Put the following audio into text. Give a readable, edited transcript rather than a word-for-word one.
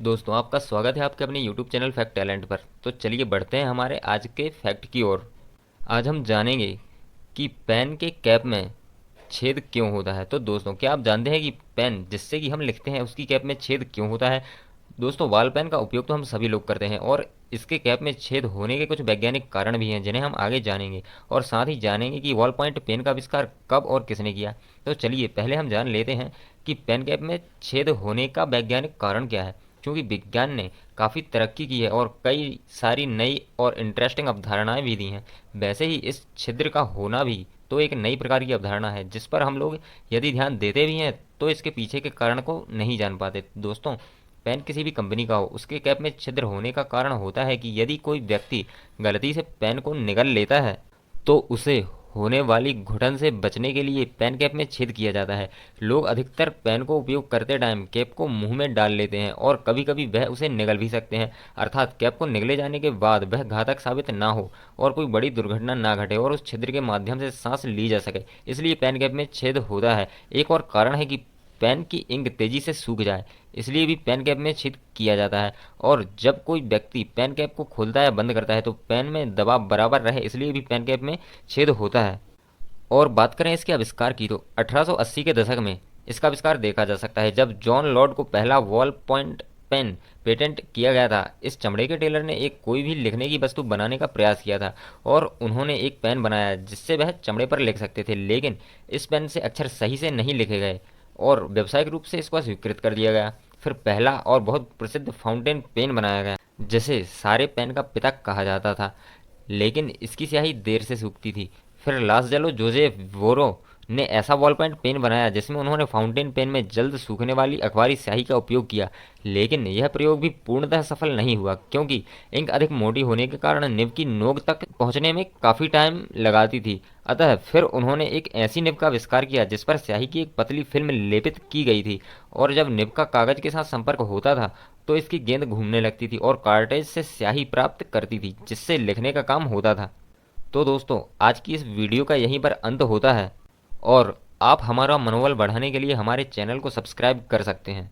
दोस्तों, आपका स्वागत है आपके अपने YouTube चैनल फैक्ट टैलेंट पर। तो चलिए बढ़ते हैं हमारे आज के फैक्ट की ओर। आज हम जानेंगे कि पेन के कैप में छेद क्यों होता है। तो दोस्तों, क्या आप जानते हैं कि पेन जिससे कि हम लिखते हैं उसकी कैप में छेद क्यों होता है। दोस्तों, बॉल पेन का उपयोग तो हम सभी लोग करते हैं और इसके कैप में छेद होने के कुछ वैज्ञानिक कारण भी हैं जिन्हें हम आगे जानेंगे, और साथ ही जानेंगे कि बॉल पॉइंट पेन का आविष्कार कब और किसने किया। तो चलिए पहले हम जान लेते हैं कि पेन कैप में छेद होने का वैज्ञानिक कारण क्या है। क्योंकि विज्ञान ने काफ़ी तरक्की की है और कई सारी नई और इंटरेस्टिंग अवधारणाएं भी दी हैं। वैसे ही इस छिद्र का होना भी तो एक नई प्रकार की अवधारणा है जिस पर हम लोग यदि ध्यान देते भी हैं तो इसके पीछे के कारण को नहीं जान पाते। दोस्तों, पेन किसी भी कंपनी का हो, उसके कैप में छिद्र होने का कारण होता है कि यदि कोई व्यक्ति गलती से पेन को निगल लेता है तो उसे होने वाली घुटन से बचने के लिए पेन कैप में छेद किया जाता है। लोग अधिकतर पेन को उपयोग करते टाइम कैप को मुंह में डाल लेते हैं और कभी कभी वह उसे निगल भी सकते हैं, अर्थात कैप को निगले जाने के बाद वह घातक साबित ना हो और कोई बड़ी दुर्घटना ना घटे और उस छिद्र के माध्यम से सांस ली जा सके, इसलिए पेन कैप में छेद होता है। एक और कारण है कि पेन की इंक तेजी से सूख जाए, इसलिए भी पेन कैप में छेद किया जाता है। और जब कोई व्यक्ति पेन कैप को खोलता या बंद करता है तो पेन में दबाव बराबर रहे, इसलिए भी पेन कैप में छेद होता है। और बात करें इसके आविष्कार की तो 1880 के दशक में इसका आविष्कार देखा जा सकता है जब जॉन लॉर्ड को पहला वॉल पॉइंट पेन पेटेंट किया गया था। इस चमड़े के टेलर ने एक कोई भी लिखने की वस्तु बनाने का प्रयास किया था और उन्होंने एक पेन बनाया जिससे वह चमड़े पर लिख सकते थे, लेकिन इस पेन से अक्षर सही से नहीं लिखे गए और व्यावसायिक रूप से इसको अस्वीकृत कर दिया गया। फिर पहला और बहुत प्रसिद्ध फाउंटेन पेन बनाया गया जिसे सारे पेन का पिता कहा जाता था, लेकिन इसकी स्याही देर से सूखती थी। फिर लासजेलो जोजेफ वोरो ने ऐसा बॉल पॉइंट पेन बनाया जिसमें उन्होंने फाउंटेन पेन में जल्द सूखने वाली अखबारी स्याही का उपयोग किया, लेकिन यह प्रयोग भी पूर्णतः सफल नहीं हुआ क्योंकि इंक अधिक मोटी होने के कारण निब की नोक तक पहुंचने में काफ़ी टाइम लगाती थी। अतः फिर उन्होंने एक ऐसी निब का आविष्कार किया जिस पर स्याही की एक पतली फिल्म लेपित की गई थी और जब निब का कागज के साथ संपर्क होता था तो इसकी गेंद घूमने लगती थी और कार्टेज से स्याही प्राप्त करती थी जिससे लिखने का काम होता था। तो दोस्तों, आज की इस वीडियो का यहीं पर अंत होता है और आप हमारा मनोबल बढ़ाने के लिए हमारे चैनल को सब्सक्राइब कर सकते हैं।